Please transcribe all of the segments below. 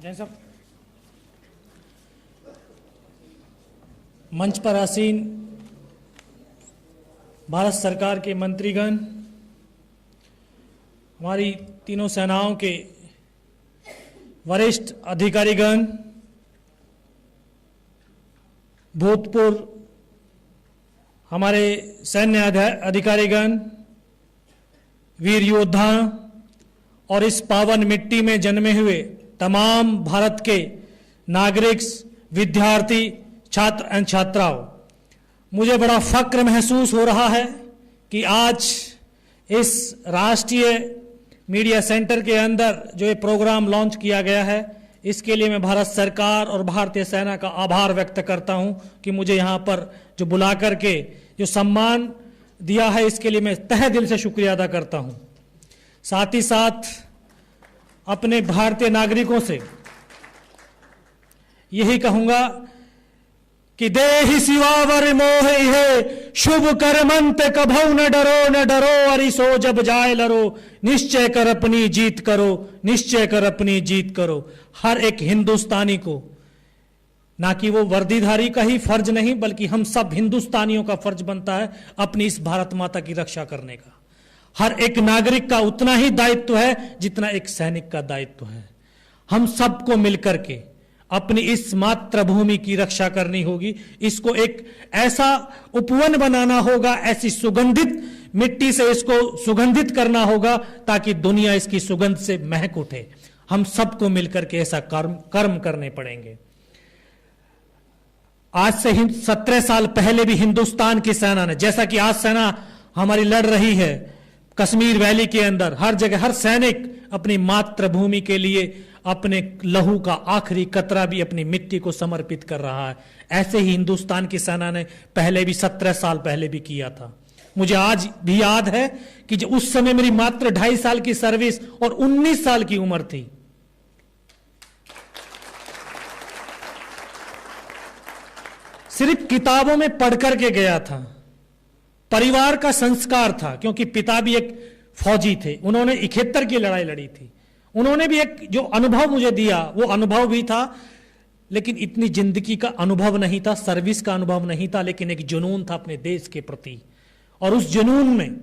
जैन साहब, मंच पर आसीन भारत सरकार के मंत्रीगण, हमारी तीनों सेनाओं के वरिष्ठ अधिकारीगण, भूतपूर्व हमारे सैन्य अधिकारीगण, वीर योद्धा और इस पावन मिट्टी में जन्मे हुए तमाम भारत के नागरिक, विद्यार्थी, छात्र एवं छात्राओं, मुझे बड़ा फक्र महसूस हो रहा है कि आज इस राष्ट्रीय मीडिया सेंटर के अंदर जो ये प्रोग्राम लॉन्च किया गया है, इसके लिए मैं भारत सरकार और भारतीय सेना का आभार व्यक्त करता हूं कि मुझे यहां पर जो बुला करके जो सम्मान दिया है, इसके लिए मैं तहे दिल से शुक्रिया अदा करता हूं। साथ ही साथ अपने भारतीय नागरिकों से यही कहूंगा कि देहि सिवावर मोह है, शुभ कर्मंत कभौ न डरो अरिसो जब जाए लरो, निश्चय कर अपनी जीत करो, निश्चय कर अपनी जीत करो। हर एक हिंदुस्तानी को, ना कि वो वर्दीधारी का ही फर्ज नहीं, बल्कि हम सब हिंदुस्तानियों का फर्ज बनता है अपनी इस भारत माता की रक्षा करने का। हर एक नागरिक का उतना ही दायित्व है जितना एक सैनिक का दायित्व है। हम सबको मिलकर के अपनी इस मातृभूमि की रक्षा करनी होगी। इसको एक ऐसा उपवन बनाना होगा, ऐसी सुगंधित मिट्टी से इसको सुगंधित करना होगा ताकि दुनिया इसकी सुगंध से महक उठे। हम सबको मिलकर के ऐसा कर्म करने पड़ेंगे। आज से 17 साल पहले भी हिंदुस्तान की सेना ने, जैसा कि आज सेना हमारी लड़ रही है कश्मीर वैली के अंदर, हर जगह हर सैनिक अपनी मातृभूमि के लिए अपने लहू का आखिरी कतरा भी अपनी मिट्टी को समर्पित कर रहा है। ऐसे ही हिंदुस्तान की सेना ने पहले भी 17 साल पहले भी किया था। मुझे आज भी याद है कि जो उस समय मेरी मात्र 2.5 साल की सर्विस और 19 साल की उम्र थी। सिर्फ किताबों में पढ़ करके गया था, परिवार का संस्कार था, क्योंकि पिता भी एक फौजी थे, उन्होंने 71 की लड़ाई लड़ी थी। उन्होंने भी एक जो अनुभव मुझे दिया वो अनुभव भी था, लेकिन इतनी जिंदगी का अनुभव नहीं था, सर्विस का अनुभव नहीं था, लेकिन एक जुनून था अपने देश के प्रति। और उस जुनून में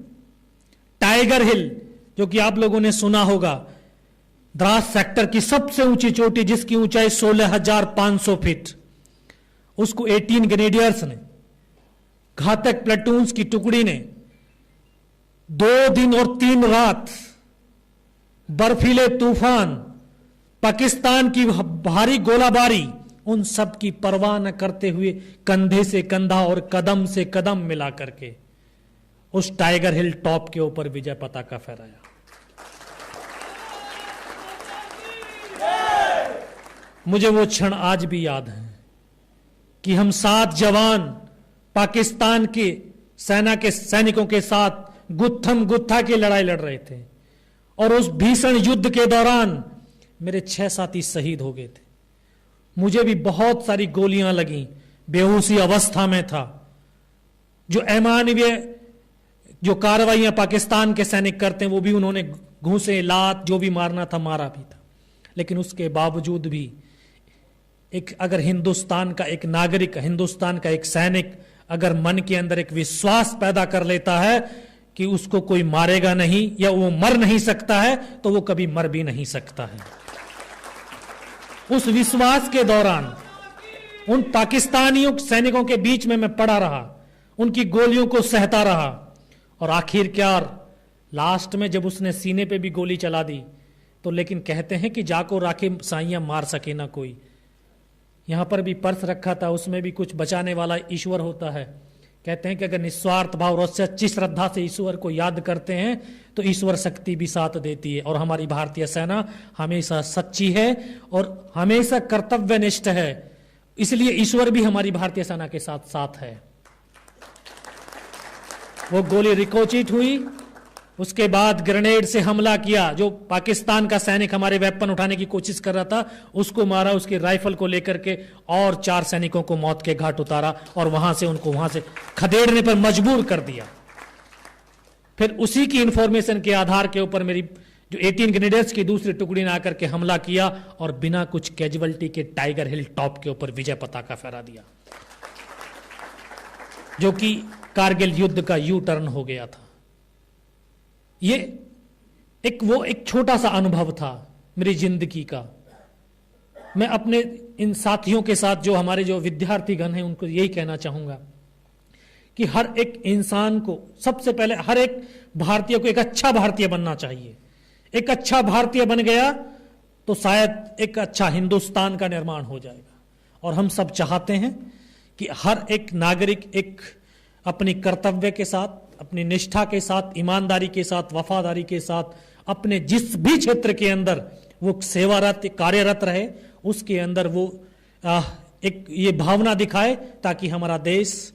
टाइगर हिल, जो कि आप लोगों ने सुना होगा, द्रास सेक्टर की सबसे ऊंची चोटी जिसकी ऊंचाई 16,500 फीट, उसको 18 ग्रेनेडियर्स ने, घातक प्लेटून्स की टुकड़ी ने 2 दिन और 3 रात बर्फीले तूफान, पाकिस्तान की भारी गोलाबारी, उन सब की परवाह न करते हुए कंधे से कंधा और कदम से कदम मिला करके उस टाइगर हिल टॉप के ऊपर विजय पताका फहराया। मुझे वो क्षण आज भी याद है कि हम 7 जवान पाकिस्तान की सेना के सैनिकों के साथ गुत्थम गुत्था की लड़ाई लड़ रहे थे, और उस भीषण युद्ध के दौरान मेरे 6 साथी शहीद हो गए थे। मुझे भी बहुत सारी गोलियां लगी, बेहोशी अवस्था में था। जो अमानवीय जो कार्रवाइयां पाकिस्तान के सैनिक करते हैं वो भी उन्होंने घूंसे, लात, जो भी मारना था मारा भी था। लेकिन उसके बावजूद भी एक अगर हिंदुस्तान का एक नागरिक, हिंदुस्तान का एक सैनिक अगर मन के अंदर एक विश्वास पैदा कर लेता है कि उसको कोई मारेगा नहीं या वो मर नहीं सकता है, तो वो कभी मर भी नहीं सकता है। उस विश्वास के दौरान उन पाकिस्तानियों सैनिकों के बीच में मैं पड़ा रहा, उनकी गोलियों को सहता रहा, और आखिरकार लास्ट में जब उसने सीने पे भी गोली चला दी तो, लेकिन कहते हैं कि जाको राखे साइयां मार सके ना कोई। यहां पर भी पर्स रखा था, उसमें भी कुछ बचाने वाला ईश्वर होता है। कहते हैं कि अगर निस्वार्थ भाव और सच्ची श्रद्धा से ईश्वर को याद करते हैं तो ईश्वर शक्ति भी साथ देती है। और हमारी भारतीय सेना हमेशा सच्ची है और हमेशा कर्तव्यनिष्ठ है, इसलिए ईश्वर भी हमारी भारतीय सेना के साथ साथ है। वो गोली रिकोचिट हुई, उसके बाद ग्रेनेड से हमला किया। जो पाकिस्तान का सैनिक हमारे वेपन उठाने की कोशिश कर रहा था उसको मारा, उसकी राइफल को लेकर के और 4 सैनिकों को मौत के घाट उतारा और वहां से उनको वहां से खदेड़ने पर मजबूर कर दिया। फिर उसी की इंफॉर्मेशन के आधार के ऊपर मेरी जो 18 ग्रेनेडर्स की दूसरी टुकड़ी ने आकर के हमला किया और बिना कुछ कैजुअल्टी के टाइगर हिल टॉप के ऊपर विजय पताका फहरा दिया, जो कि कारगिल युद्ध का यू टर्न हो गया था। ये एक छोटा सा अनुभव था मेरी जिंदगी का। मैं अपने इन साथियों के साथ, जो हमारे जो विद्यार्थीगण हैं, उनको यही कहना चाहूंगा कि हर एक इंसान को, सबसे पहले हर एक भारतीय को एक अच्छा भारतीय बनना चाहिए। एक अच्छा भारतीय बन गया तो शायद एक अच्छा हिंदुस्तान का निर्माण हो जाएगा। और हम सब चाहते हैं कि हर एक नागरिक एक अपनी कर्तव्य के साथ, अपनी निष्ठा के साथ, ईमानदारी के साथ, वफादारी के साथ अपने जिस भी क्षेत्र के अंदर वो सेवारत कार्यरत रहे, उसके अंदर वो एक ये भावना दिखाए, ताकि हमारा देश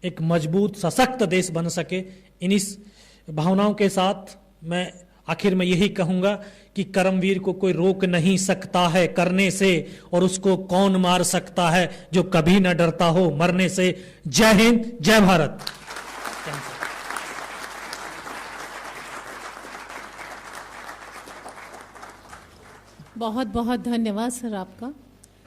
एक मजबूत सशक्त देश बन सके। इन्हीं भावनाओं के साथ मैं आखिर में यही कहूंगा कि करमवीर को कोई रोक नहीं सकता है करने से, और उसको कौन मार सकता है जो कभी न डरता हो मरने से। जय हिंद, जय भारत। बहुत बहुत धन्यवाद सर आपका।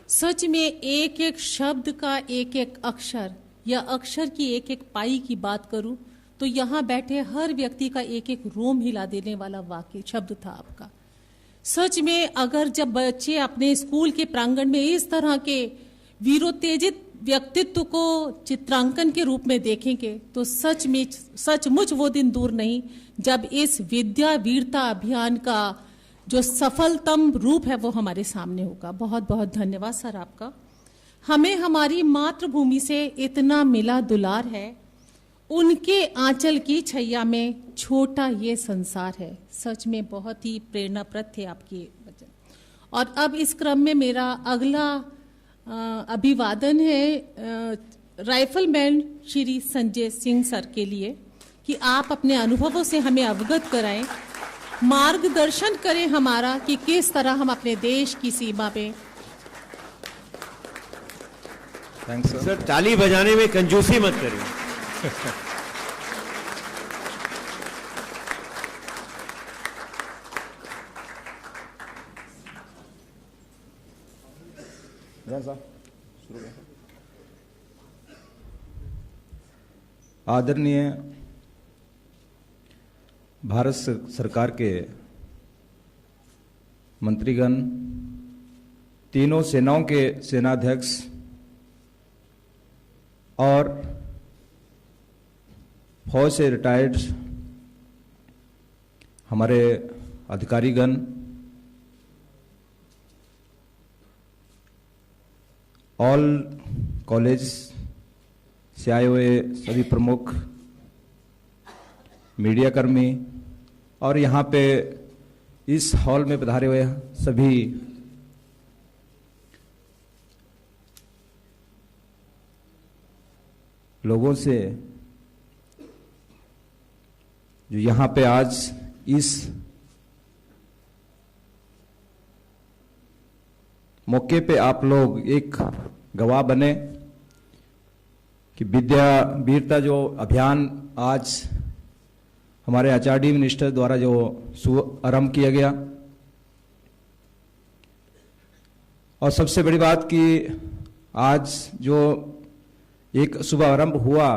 सच में एक एक शब्द का एक एक अक्षर या अक्षर की एक एक पाई की बात करूं तो यहाँ बैठे हर व्यक्ति का एक एक रोम हिला देने वाला वाक्य शब्द था आपका। सच में अगर जब बच्चे अपने स्कूल के प्रांगण में इस तरह के वीरोत्तेजित व्यक्तित्व को चित्रांकन के रूप में देखेंगे तो सचमुच वो दिन दूर नहीं जब इस विद्या वीरता अभियान का जो सफलतम रूप है वो हमारे सामने होगा। बहुत बहुत धन्यवाद सर आपका। हमें हमारी मातृभूमि से इतना मिला दुलार है, उनके आंचल की छैया में छोटा ये संसार है। सच में बहुत ही प्रेरणाप्रद थे आपके वचन। और अब इस क्रम में मेरा अगला अभिवादन है राइफलमैन श्री संजय सिंह सर के लिए कि आप अपने अनुभवों से हमें अवगत कराएं, मार्गदर्शन करें हमारा कि किस तरह हम अपने देश की सीमा पे। Thanks sir. ताली बजाने में कंजूसी मत करिए। आदरणीय भारत सरकार के मंत्रीगण, तीनों सेनाओं के सेनाध्यक्ष और फौज से रिटायर्ड हमारे अधिकारीगण, ऑल कॉलेज से आए हुए सभी प्रमुख मीडिया कर्मी और यहाँ पे इस हॉल में पधारे हुए सभी लोगों से जो यहाँ पे आज इस मौके पे आप लोग एक गवाह बने कि विद्या वीरता जो अभियान आज हमारे आचार्य मिनिस्टर द्वारा जो शुभारंभ किया गया, और सबसे बड़ी बात कि आज जो एक शुभारंभ हुआ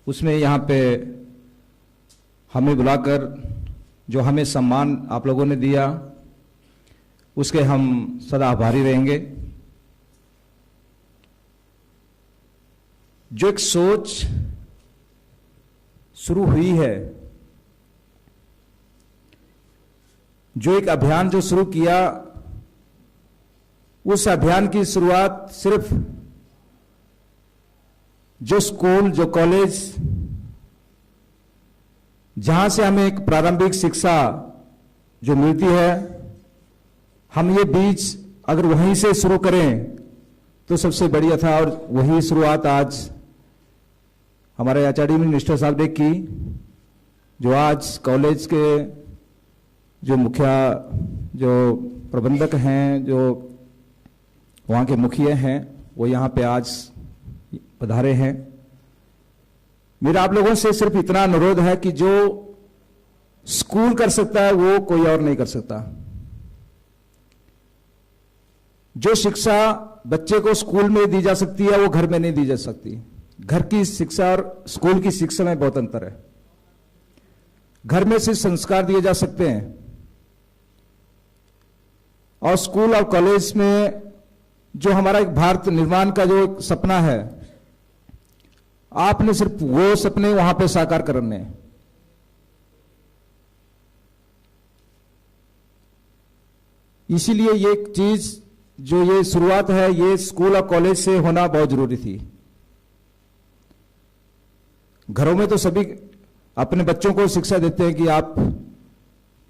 उसमें यहाँ पे हमें बुलाकर जो हमें सम्मान आप लोगों ने दिया उसके हम सदा आभारी रहेंगे। जो एक सोच शुरू हुई है, जो एक अभियान जो शुरू किया, उस अभियान की शुरुआत सिर्फ जो स्कूल जो कॉलेज जहां से हमें एक प्रारंभिक शिक्षा जो मिलती है, हम ये बीज अगर वहीं से शुरू करें तो सबसे बढ़िया था। और वही शुरुआत आज हमारे आचार्य मिनिस्टर साहब ने की, जो आज कॉलेज के जो मुखिया जो प्रबंधक हैं, जो वहाँ के मुखिया हैं, वो यहाँ पे आज पधारे हैं। मेरा आप लोगों से सिर्फ इतना अनुरोध है कि जो स्कूल कर सकता है वो कोई और नहीं कर सकता। जो शिक्षा बच्चे को स्कूल में दी जा सकती है वो घर में नहीं दी जा सकती। घर की शिक्षा और स्कूल की शिक्षा में बहुत अंतर है। घर में सिर्फ संस्कार दिए जा सकते हैं और स्कूल और कॉलेज में जो हमारा एक भारत निर्माण का जो एक सपना है, आपने सिर्फ वो सपने वहां पे साकार करने हैं। इसीलिए ये एक चीज जो ये शुरुआत है ये स्कूल और कॉलेज से होना बहुत जरूरी थी। घरों में तो सभी अपने बच्चों को शिक्षा देते हैं कि आप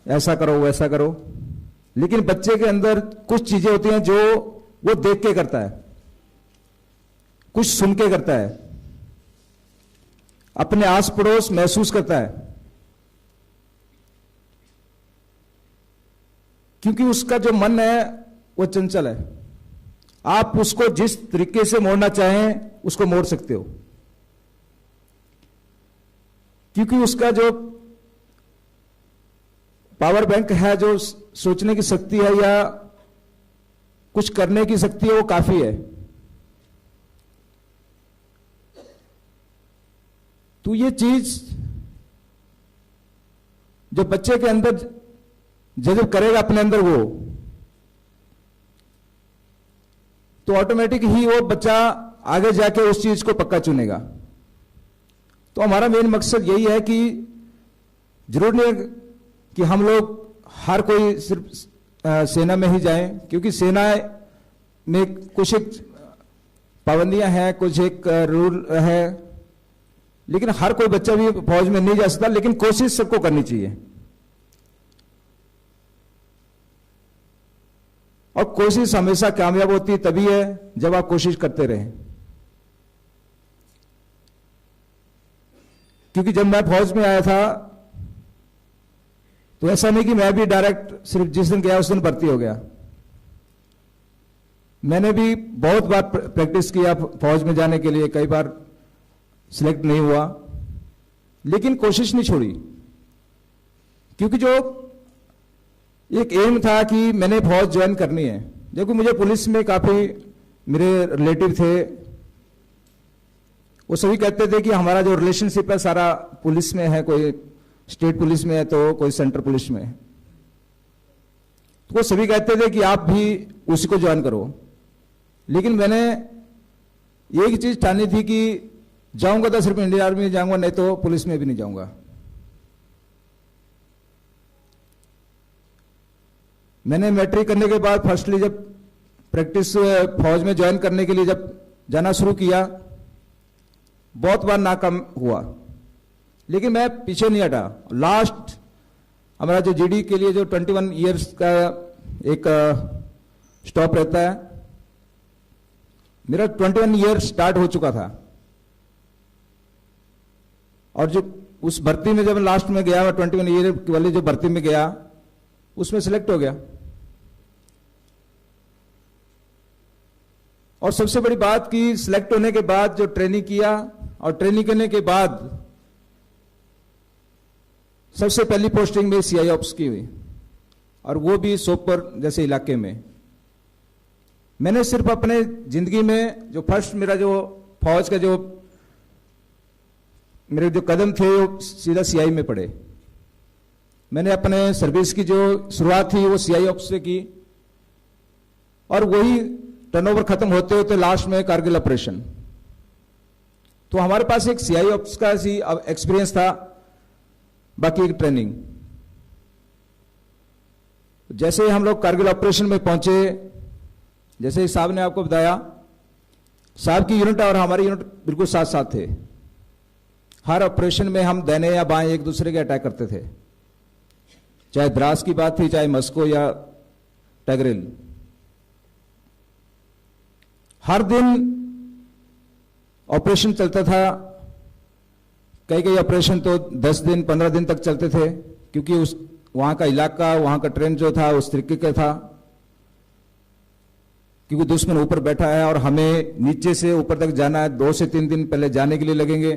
ऐसा करो वैसा करो, लेकिन बच्चे के अंदर कुछ चीजें होती हैं जो वो देख के करता है, कुछ सुन के करता है, अपने आस पड़ोस महसूस करता है, क्योंकि उसका जो मन है वो चंचल है। आप उसको जिस तरीके से मोड़ना चाहें उसको मोड़ सकते हो, क्योंकि उसका जो पावर बैंक है, जो सोचने की शक्ति है या कुछ करने की शक्ति है, वो काफी है। तो ये चीज जो बच्चे के अंदर जब करेगा अपने अंदर वो, तो ऑटोमेटिक ही वो बच्चा आगे जाके उस चीज को पक्का चुनेगा। तो हमारा मेन मकसद यही है कि जरूर नहीं है कि हम लोग हर कोई सिर्फ सेना में ही जाएं, क्योंकि सेना में कुछ एक पाबंदियां हैं, कुछ एक रूल है, लेकिन हर कोई बच्चा भी फौज में नहीं जा सकता। लेकिन कोशिश सबको करनी चाहिए, और कोशिश हमेशा कामयाब होती तभी है जब आप कोशिश करते रहें। क्योंकि जब मैं फौज में आया था तो ऐसा नहीं कि मैं भी डायरेक्ट सिर्फ जिस दिन गया उस दिन भर्ती हो गया। मैंने भी बहुत बार प्रैक्टिस किया फौज में जाने के लिए, कई बार सिलेक्ट नहीं हुआ, लेकिन कोशिश नहीं छोड़ी। क्योंकि जो एक एम था कि मैंने फौज ज्वाइन करनी है, जबकि मुझे पुलिस में काफी मेरे रिलेटिव थे, वो सभी कहते थे कि हमारा जो रिलेशनशिप है सारा पुलिस में है, कोई स्टेट पुलिस में है तो कोई सेंट्रल पुलिस में है। तो वो सभी कहते थे कि आप भी उसी को ज्वाइन करो। लेकिन मैंने एक चीज ठानी थी कि जाऊंगा तो सिर्फ इंडियन आर्मी में जाऊंगा, नहीं तो पुलिस में भी नहीं जाऊंगा। मैंने मैट्रिक करने के बाद फर्स्टली जब प्रैक्टिस फौज में ज्वाइन करने के लिए जब जाना शुरू किया, बहुत बार नाकाम हुआ, लेकिन मैं पीछे नहीं हटा। लास्ट हमारा जो जीडी के लिए जो 21 ईयर्स का एक स्टॉप रहता है, मेरा 21 ईयर स्टार्ट हो चुका था, और जो उस भर्ती में जब लास्ट में गया, 21 ईयर वाली जो भर्ती में गया उसमें सिलेक्ट हो गया। और सबसे बड़ी बात कि सिलेक्ट होने के बाद जो ट्रेनिंग किया, और ट्रेनिंग करने के बाद सबसे पहली पोस्टिंग में सीआई ऑप्स की हुई, और वो भी सोपर जैसे इलाके में। मैंने सिर्फ अपने जिंदगी में जो फर्स्ट मेरा जो फौज का जो मेरे जो कदम थे वो सीधा सीआई में पड़े। मैंने अपने सर्विस की जो शुरुआत थी वो सीआई ऑप्स से की, और वही टर्नओवर खत्म होते होते लास्ट में कारगिल ऑपरेशन। तो हमारे पास एक सीआई ऑप्स का एक्सपीरियंस था, बाकी एक ट्रेनिंग। जैसे ही हम लोग कारगिल ऑपरेशन में पहुंचे, जैसे साहब ने आपको बताया, साहब की यूनिट और हमारी यूनिट बिल्कुल साथ साथ थे। हर ऑपरेशन में हम दाहिने या बाएं एक दूसरे के अटैक करते थे, चाहे द्रास की बात थी, चाहे मस्को या टगरेल। हर दिन ऑपरेशन चलता था, कई ऑपरेशन तो 10 दिन 15 दिन तक चलते थे, क्योंकि उस वहां का इलाका, वहां का ट्रेन जो था उस तरीके का था, क्योंकि दुश्मन ऊपर बैठा है और हमें नीचे से ऊपर तक जाना है। 2 से 3 दिन पहले जाने के लिए लगेंगे,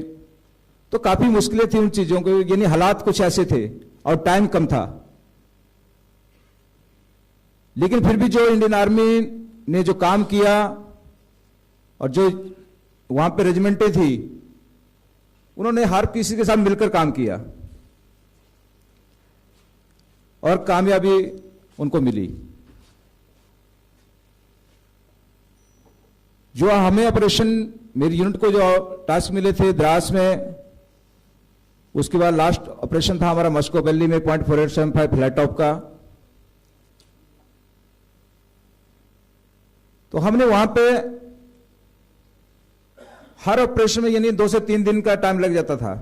तो काफी मुश्किलें थी उन चीजों को, यानी हालात कुछ ऐसे थे। और टाइम कम था, लेकिन फिर भी जो इंडियन आर्मी ने जो काम किया और जो वहां पे रेजिमेंटें थी, उन्होंने हर किसी के साथ मिलकर काम किया और कामयाबी उनको मिली। जो हमें ऑपरेशन, मेरी यूनिट को जो टास्क मिले थे द्रास में, उसके बाद लास्ट ऑपरेशन था हमारा मस्को वैली में .4875 फ्लैट टॉप का। तो हमने वहां पे हर ऑपरेशन में यानी 2 से 3 दिन का टाइम लग जाता था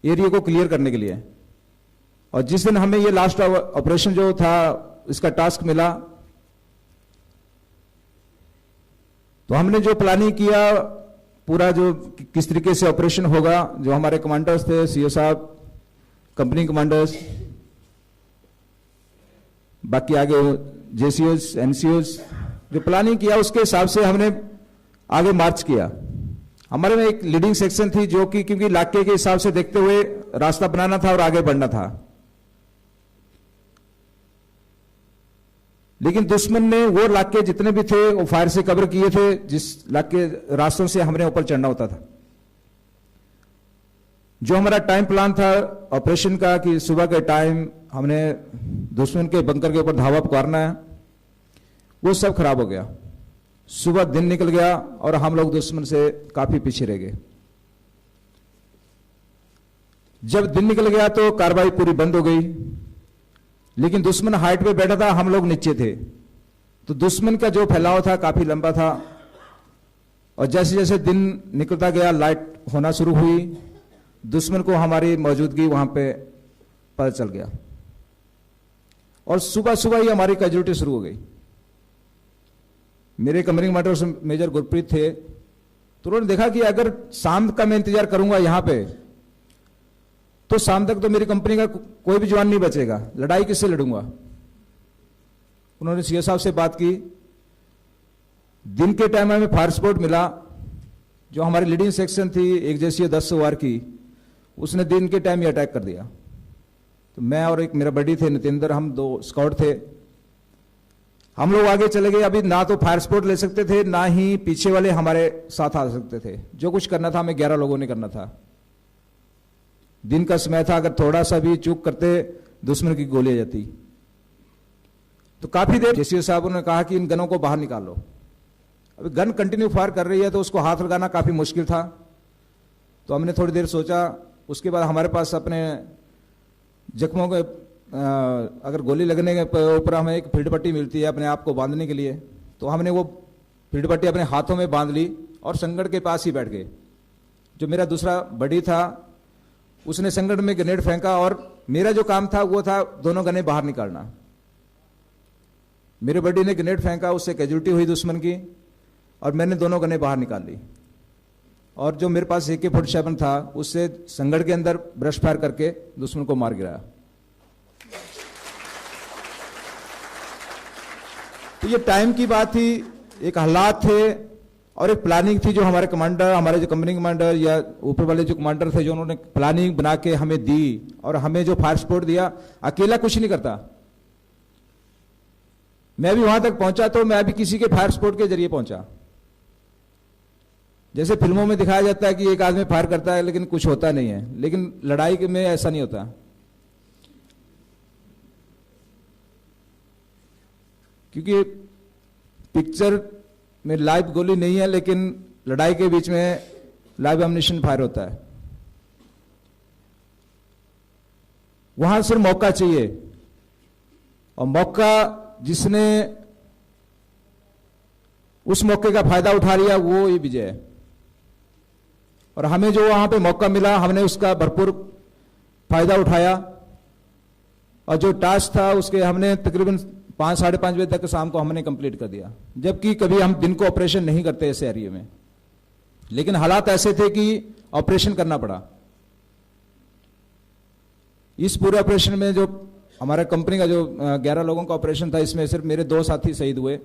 एरिया को क्लियर करने के लिए। और जिस दिन हमें ये लास्ट ऑपरेशन जो था इसका टास्क मिला, तो हमने जो प्लानिंग किया पूरा, जो किस तरीके से ऑपरेशन होगा, जो हमारे कमांडर्स थे, सीओ साहब, कंपनी कमांडर्स, बाकी आगे जेसीओस, एनसीओस, जो प्लानिंग किया उसके हिसाब से हमने आगे मार्च किया। हमारे में एक लीडिंग सेक्शन थी जो कि क्योंकि इलाके के हिसाब से देखते हुए रास्ता बनाना था और आगे बढ़ना था। लेकिन दुश्मन ने वो इलाके जितने भी थे वो फायर से कवर किए थे, जिस इलाके रास्तों से हमने ऊपर चढ़ना होता था। जो हमारा टाइम प्लान था ऑपरेशन का कि सुबह के टाइम हमने दुश्मन के बंकर के ऊपर धावा पुकारना है, वो सब खराब हो गया। सुबह दिन निकल गया और हम लोग दुश्मन से काफी पीछे रह गए। जब दिन निकल गया तो कार्रवाई पूरी बंद हो गई, लेकिन दुश्मन हाइट पे बैठा था, हम लोग नीचे थे, तो दुश्मन का जो फैलाव था काफी लंबा था। और जैसे जैसे दिन निकलता गया, लाइट होना शुरू हुई, दुश्मन को हमारी मौजूदगी वहां पे पता चल गया और सुबह सुबह ही हमारी कैजुअल्टी शुरू हो गई। मेरे कंपनी कमांडर मेजर गुरप्रीत थे, तो उन्होंने देखा कि अगर शाम का मैं इंतजार करूंगा यहां पे, तो शाम तक तो मेरी कंपनी का कोई भी जवान नहीं बचेगा, लड़ाई किससे लड़ूंगा। उन्होंने सीओ साहब से बात की। दिन के टाइम हमें फायर सपोर्ट मिला। जो हमारी लीडिंग सेक्शन थी एक जैसी 10 वार की, उसने दिन के टाइम ही अटैक कर दिया। तो मैं और एक मेरा बडी थे नितेंद्र, हम 2 स्काउट थे, हम लोग आगे चले गए। अभी ना तो फायर सपोर्ट ले सकते थे, ना ही पीछे वाले हमारे साथ आ सकते थे। जो कुछ करना था हमें 11 लोगों ने करना था। दिन का समय था, अगर थोड़ा सा भी चूक करते दुश्मन की गोली आ जाती। तो काफी देर जेसीओ साहब ने कहा कि इन गनों को बाहर निकाल लो। अभी गन कंटिन्यू फायर कर रही है तो उसको हाथ लगाना काफी मुश्किल था। तो हमने थोड़ी देर सोचा। उसके बाद हमारे पास अपने जख्मों के अगर गोली लगने के ऊपर हमें एक फील्ड पट्टी मिलती है अपने आप को बांधने के लिए, तो हमने वो फील्ड पट्टी अपने हाथों में बांध ली और संगड़ के पास ही बैठ गए। जो मेरा दूसरा बडी था उसने संगड़ में ग्रेनेड फेंका और मेरा जो काम था वो था दोनों गने बाहर निकालना। मेरे बडी ने ग्रेनेड फेंका, उससे कैजुअल्टी हुई दुश्मन की और मैंने दोनों गने बाहर निकाल ली। और जो मेरे पास AK-47 था उससे संगड़ के अंदर ब्रश फायर करके दुश्मन को मार गिराया। तो ये टाइम की बात थी, एक हालात थे और एक प्लानिंग थी जो हमारे कमांडर, हमारे जो कंपनी कमांडर या ऊपर वाले जो कमांडर थे, जो उन्होंने प्लानिंग बना के हमें दी और हमें जो फायर सपोर्ट दिया। अकेला कुछ नहीं करता। मैं भी वहां तक पहुंचा तो मैं भी किसी के फायर सपोर्ट के जरिए पहुंचा। जैसे फिल्मों में दिखाया जाता है कि एक आदमी फायर करता है लेकिन कुछ होता नहीं है, लेकिन लड़ाई में ऐसा नहीं होता। क्योंकि पिक्चर में लाइव गोली नहीं है, लेकिन लड़ाई के बीच में लाइव एम्यूनिशन फायर होता है। वहां सिर्फ मौका चाहिए और मौका जिसने उस मौके का फायदा उठा लिया वो ये विजय है। और हमें जो वहां पे मौका मिला हमने उसका भरपूर फायदा उठाया और जो टास्क था उसके हमने तकरीबन 5 साढ़े 5 बजे तक शाम को हमने कंप्लीट कर दिया। जबकि कभी हम दिन को ऑपरेशन नहीं करते ऐसे एरिया में, लेकिन हालात ऐसे थे कि ऑपरेशन करना पड़ा। इस पूरे ऑपरेशन में जो हमारा कंपनी का जो 11 लोगों का ऑपरेशन था, इसमें सिर्फ मेरे 2 साथी शहीद हुए।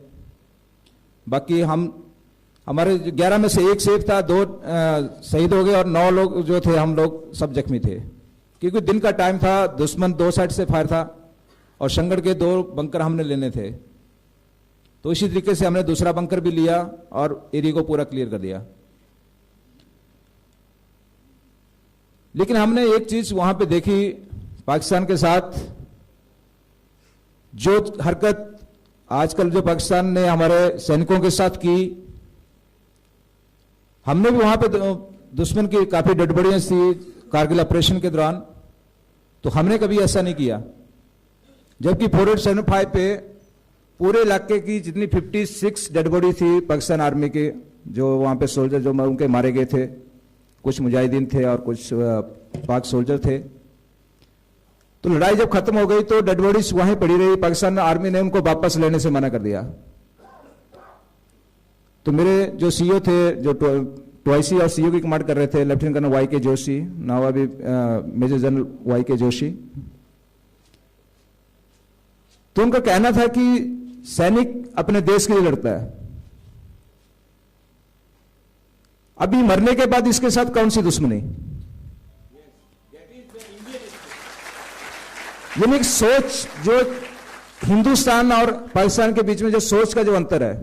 बाकी हमारे 11 में से एक सेफ था, 2 शहीद हो गए और 9 लोग जो थे हम लोग सब जख्मी थे। क्योंकि दिन का टाइम था, दुश्मन 2 साइड से फायर था और संगड़ के 2 बंकर हमने लेने थे। तो इसी तरीके से हमने दूसरा बंकर भी लिया और एरिया को पूरा क्लियर कर दिया। लेकिन हमने एक चीज वहां पे देखी, पाकिस्तान के साथ जो हरकत आजकल जो पाकिस्तान ने हमारे सैनिकों के साथ की, हमने भी वहां पे दुश्मन की काफी डडबड़ियां थी कारगिल ऑपरेशन के दौरान, तो हमने कभी ऐसा नहीं किया। जबकि 4875 पे पूरे इलाके की जितनी 56 डेड बॉडी थी पाकिस्तान आर्मी के, जो वहां पे सोल्जर जो उनके मारे गए थे, कुछ मुजाहिदीन थे और कुछ पाक सोल्जर थे। तो लड़ाई जब खत्म हो गई तो डेड बॉडीज वहीं पड़ी रही, पाकिस्तान आर्मी ने उनको वापस लेने से मना कर दिया। तो मेरे जो सीईओ थे, जो टॉयसी और सीईओ की कमांड कर रहे थे, लेफ्टिनेंट कर्नल वाई के जोशी, नाउ अभी मेजर जनरल वाई के जोशी, तो उनका कहना था कि सैनिक अपने देश के लिए लड़ता है, अभी मरने के बाद इसके साथ कौन सी दुश्मनी। यानी एक सोच, जो हिंदुस्तान और पाकिस्तान के बीच में जो सोच का जो अंतर है,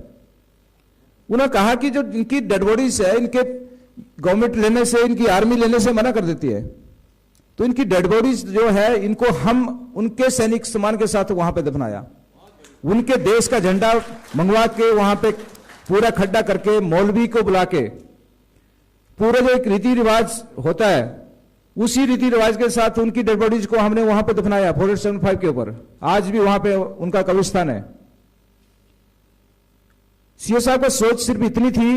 उन्होंने कहा कि जो इनकी डेड बॉडीज है, इनके गवर्नमेंट लेने से, इनकी आर्मी लेने से मना कर देती है, तो इनकी डेड बॉडीज जो है, इनको हम उनके सैनिक सम्मान के साथ वहां पे दफनाया, उनके देश का झंडा मंगवा के वहां पे पूरा खड्डा करके मौलवी को बुला के, पूरा जो एक रीति रिवाज होता है, उसी रीति रिवाज के साथ उनकी डेड बॉडीज को हमने वहां पे दफनाया 4875 के ऊपर। आज भी वहां पे उनका कब्रिस्तान है। सीओ साहब का सोच सिर्फ इतनी थी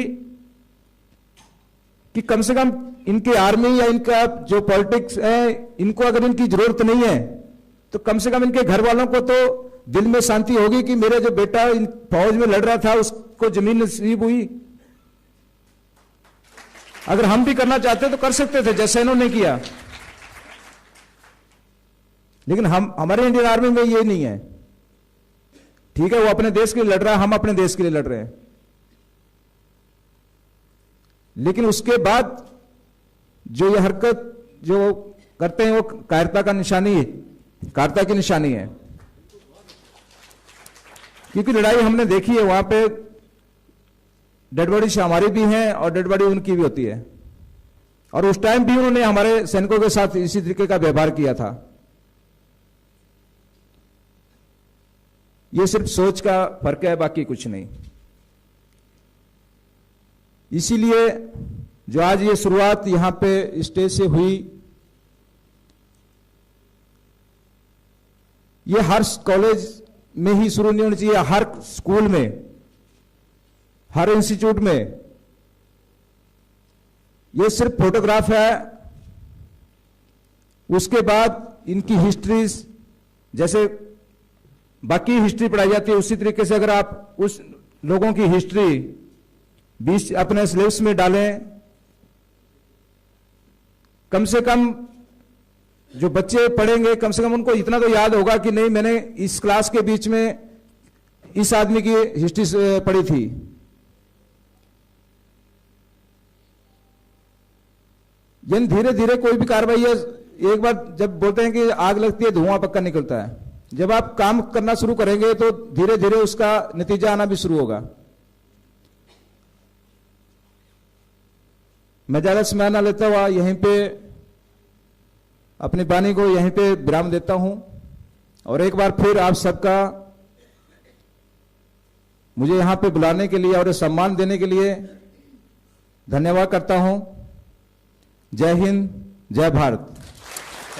कि कम से कम इनकी आर्मी या इनका जो पॉलिटिक्स है, इनको अगर इनकी जरूरत नहीं है तो कम से कम इनके घर वालों को तो दिल में शांति होगी कि मेरा जो बेटा इन फौज में लड़ रहा था उसको जमीन नसीब हुई। अगर हम भी करना चाहते तो कर सकते थे, जैसे इन्होंने किया, लेकिन हमारे इंडियन आर्मी में ये नहीं है। ठीक है, वो अपने देश के लिए लड़ रहा है, हम अपने देश के लिए लड़ रहे हैं, लेकिन उसके बाद जो ये हरकत जो करते हैं वो कायरता की निशानी है। क्योंकि लड़ाई हमने देखी है, वहां पे डेड बॉडी हमारी भी हैं और डेड बॉडी उनकी भी होती है, और उस टाइम भी उन्होंने हमारे सैनिकों के साथ इसी तरीके का व्यवहार किया था। ये सिर्फ सोच का फर्क है, बाकी कुछ नहीं। इसीलिए जो आज ये शुरुआत यहां पे स्टेज से हुई, ये हर कॉलेज में ही शुरू नहीं होनी चाहिए, हर स्कूल में, हर इंस्टीट्यूट में। ये सिर्फ फोटोग्राफ है, उसके बाद इनकी हिस्ट्रीज, जैसे बाकी हिस्ट्री पढ़ाई जाती है उसी तरीके से अगर आप उस लोगों की हिस्ट्री 20 अपने सिलेबस में डालें, कम से कम जो बच्चे पढ़ेंगे, कम से कम उनको इतना तो याद होगा कि नहीं, मैंने इस क्लास के बीच में इस आदमी की हिस्ट्री पढ़ी थी। यानी धीरे धीरे कोई भी कार्रवाई है, एक बार जब बोलते हैं कि आग लगती है धुआं पक्का निकलता है, जब आप काम करना शुरू करेंगे तो धीरे धीरे उसका नतीजा आना भी शुरू होगा। मैं ज्यादा समय ना लेता हुआ यहीं पे अपनी वाणी को यहीं पे विराम देता हूं, और एक बार फिर आप सबका मुझे यहां पे बुलाने के लिए और सम्मान देने के लिए धन्यवाद करता हूं। जय हिंद, जय भारत।